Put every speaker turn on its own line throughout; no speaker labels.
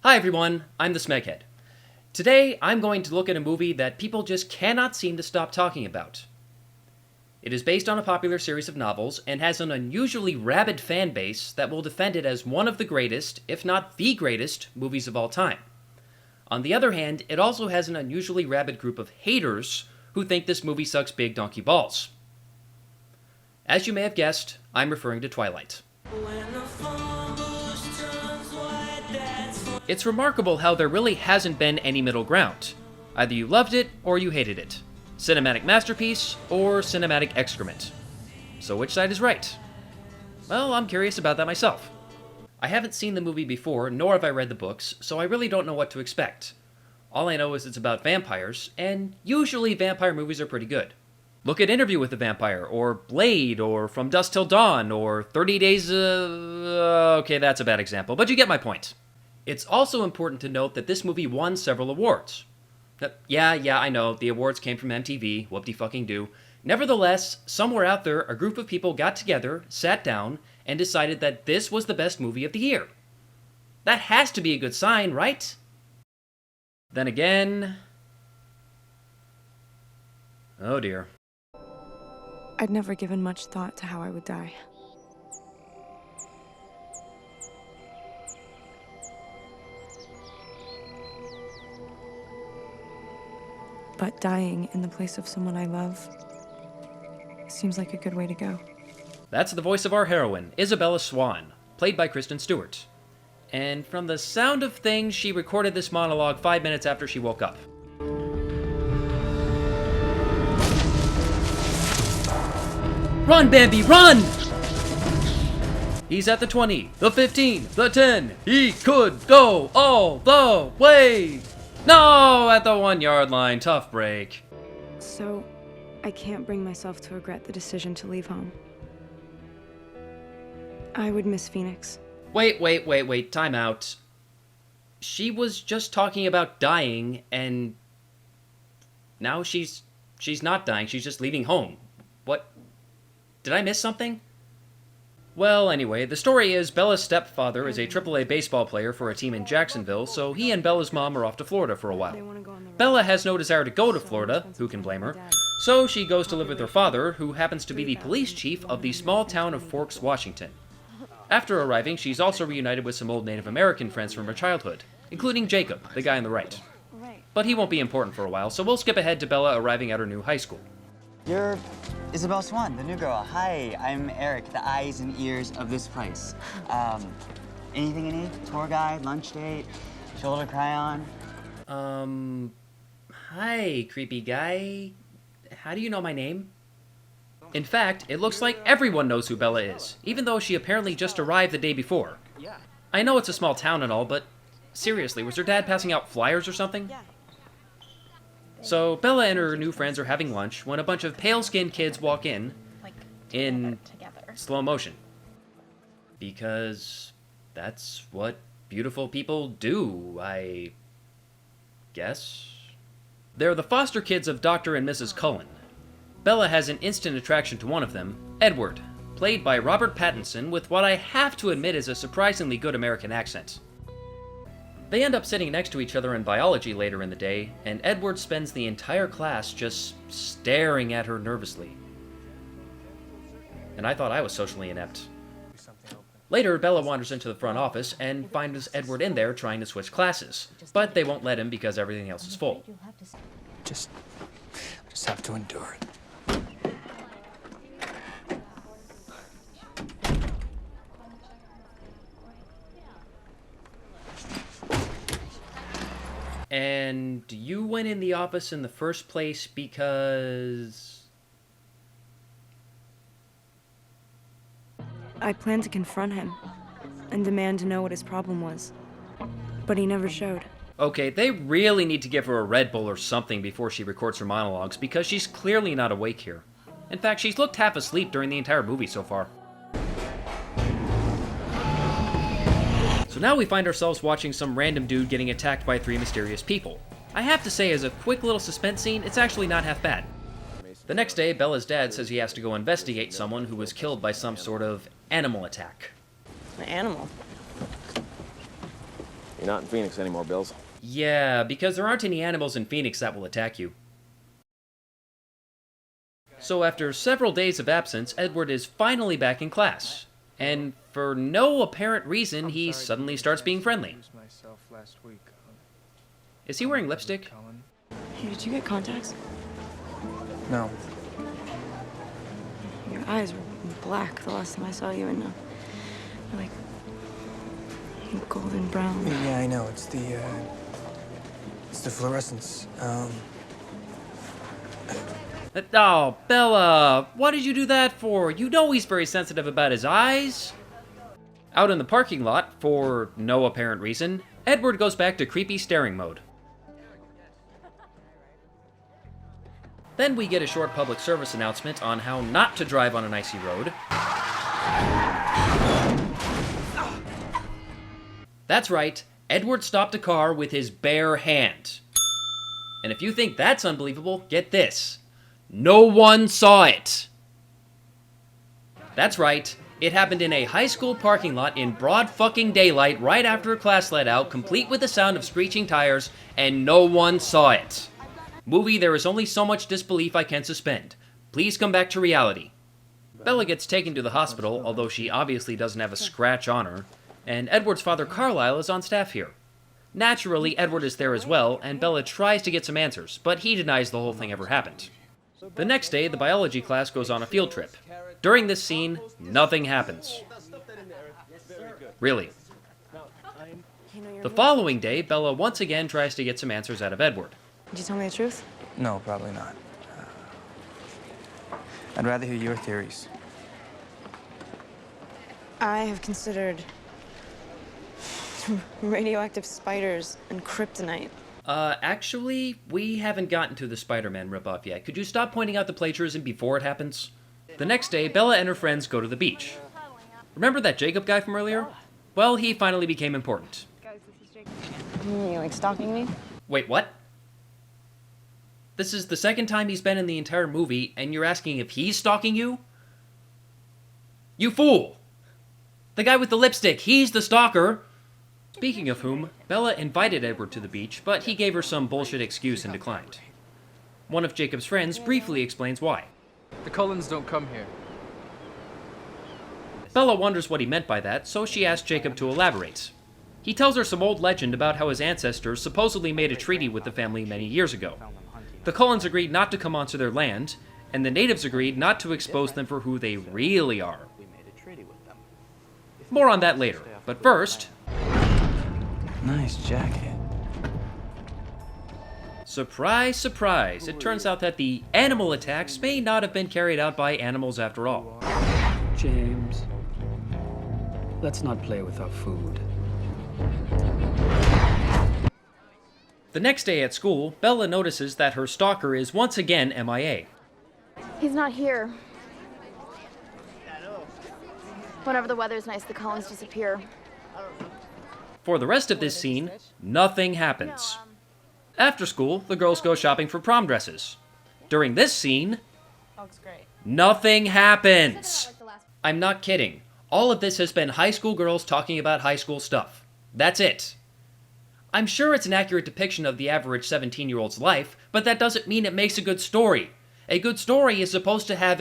Hi everyone, I'm the Smeghead. Today, I'm going to look at a movie that people just cannot seem to stop talking about. It is based on a popular series of novels and has an unusually rabid fan base that will defend it as one of the greatest, if not the greatest, movies of all time. On the other hand, it also has an unusually rabid group of haters who think this movie sucks big donkey balls. As you may have guessed, I'm referring to Twilight. It's remarkable how there really hasn't been any middle ground. Either you loved it or you hated it. Cinematic masterpiece or cinematic excrement. So which side is right? Well, I'm curious about that myself. I haven't seen the movie before, nor have I read the books, so I really don't know what to expect. All I know is it's about vampires, and usually vampire movies are pretty good. Look at Interview with the Vampire, or Blade, or From Dusk Till Dawn, or 30 Days, okay, that's a bad example, but you get my point. It's also important to note that this movie won several awards. Yeah, I know, the awards came from MTV, whoop-de-fucking-do. Nevertheless, somewhere out there, a group of people got together, sat down, and decided that this was the best movie of the year. That has to be a good sign, right? Then again... oh dear.
I'd never given much thought to how I would die. But dying in the place of someone I love seems like a good way to go.
That's the voice of our heroine, Isabella Swan, played by Kristen Stewart. And from the sound of things, she recorded this monologue 5 minutes after she woke up. Run, Bambi, run! He's at the 20, the 15, the 10. He could go all the way. No, at the 1 yard line. Tough break.
So, I can't bring myself to regret the decision to leave home. I would miss Phoenix.
Wait, time out. She was just talking about dying, and now she's not dying, she's just leaving home. What? Did I miss something? Well, anyway, the story is Bella's stepfather is a AAA baseball player for a team in Jacksonville, so he and Bella's mom are off to Florida for a while. Bella has no desire to go to Florida, who can blame her, so she goes to live with her father, who happens to be the police chief of the small town of Forks, Washington. After arriving, she's also reunited with some old Native American friends from her childhood, including Jacob, the guy on the right. But he won't be important for a while, so we'll skip ahead to Bella arriving at her new high school.
You're Isabel Swan, the new girl. Hi, I'm Eric, the eyes and ears of this place. Anything you need? Tour guide, lunch date, shoulder to cry on?
Hi, creepy guy. How do you know my name? In fact, it looks like everyone knows who Bella is, even though she apparently just arrived the day before. I know it's a small town and all, but seriously, was her dad passing out flyers or something? So, Bella and her new friends are having lunch when a bunch of pale-skinned kids walk in slow motion. Because that's what beautiful people do, I guess. They're the foster kids of Dr. and Mrs. Cullen. Bella has an instant attraction to one of them, Edward, played by Robert Pattinson with what I have to admit is a surprisingly good American accent. They end up sitting next to each other in biology later in the day, and Edward spends the entire class just staring at her nervously. And I thought I was socially inept. Later, Bella wanders into the front office and finds Edward in there trying to switch classes, but they won't let him because everything else is full.
Just have to endure it.
And you went in the office in the first place because...
I planned to confront him and demand to know what his problem was, but he never showed.
Okay, they really need to give her a Red Bull or something before she records her monologues, because she's clearly not awake here. In fact, she's looked half asleep during the entire movie so far. So now we find ourselves watching some random dude getting attacked by 3 mysterious people. I have to say, as a quick little suspense scene, it's actually not half bad. The next day, Bella's dad says he has to go investigate someone who was killed by some sort of animal attack.
An animal? You're not in Phoenix anymore, Bills.
Yeah, because there aren't any animals in Phoenix that will attack you. So after several days of absence, Edward is finally back in class. And for no apparent reason, he suddenly starts being friendly. Is he wearing lipstick?
Hey, did you get contacts?
No.
Your eyes were black the last time I saw you, and they're like golden brown.
Yeah, I know. It's the fluorescence.
Oh, Bella, what did you do that for? You know he's very sensitive about his eyes. Out in the parking lot, for no apparent reason, Edward goes back to creepy staring mode. Then we get a short public service announcement on how not to drive on an icy road. That's right, Edward stopped a car with his bare hand. And if you think that's unbelievable, get this. No one saw it. That's right, it happened in a high school parking lot in broad fucking daylight right after class let out, complete with the sound of screeching tires, and no one saw it. Movie, there is only so much disbelief I can suspend. Please come back to reality. Bella gets taken to the hospital, although she obviously doesn't have a scratch on her, and Edward's father Carlisle is on staff here. Naturally, Edward is there as well, and Bella tries to get some answers, but he denies the whole thing ever happened. The next day, the biology class goes on a field trip. During this scene, nothing happens. Really. The following day, Bella once again tries to get some answers out of Edward.
Did you tell me the truth?
No, probably not. I'd rather hear your theories.
I have considered radioactive spiders and kryptonite.
Actually, we haven't gotten to the Spider-Man ripoff yet. Could you stop pointing out the plagiarism before it happens? The next day, Bella and her friends go to the beach. Remember that Jacob guy from earlier? Well, he finally became important.
You like stalking me?
Wait, what? This is the second time he's been in the entire movie, and you're asking if he's stalking you? You fool! The guy with the lipstick, he's the stalker! Speaking of whom, Bella invited Edward to the beach, but he gave her some bullshit excuse and declined. One of Jacob's friends briefly explains why.
The Cullens don't come here.
Bella wonders what he meant by that, so she asks Jacob to elaborate. He tells her some old legend about how his ancestors supposedly made a treaty with the family many years ago. The Cullens agreed not to come onto their land, and the natives agreed not to expose them for who they really are. More on that later, but first...
Nice jacket.
Surprise, surprise, it turns out that the animal attacks may not have been carried out by animals after all.
James, let's not play with our food.
The next day at school, Bella notices that her stalker is once again MIA.
He's not here. Whenever the weather's nice, the Cullens disappear.
For the rest of this scene, nothing happens. After school, the girls go shopping for prom dresses. During this scene, nothing happens. I'm not kidding. All of this has been high school girls talking about high school stuff. That's it. I'm sure it's an accurate depiction of the average 17-year-old's life, but that doesn't mean it makes a good story. A good story is supposed to have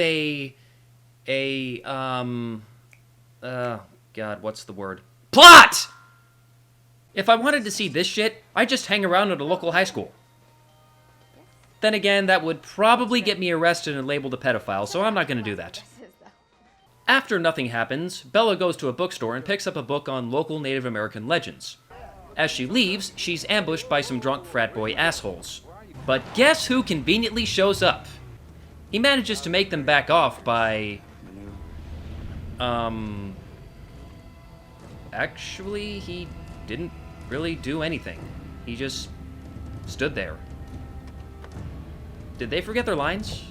God, what's the word? Plot! If I wanted to see this shit, I'd just hang around at a local high school. Then again, that would probably get me arrested and labeled a pedophile, so I'm not going to do that. After nothing happens, Bella goes to a bookstore and picks up a book on local Native American legends. As she leaves, she's ambushed by some drunk frat boy assholes. But guess who conveniently shows up? He manages to make them back off by... Actually, he didn't really do anything. He just stood there. Did they forget their lines?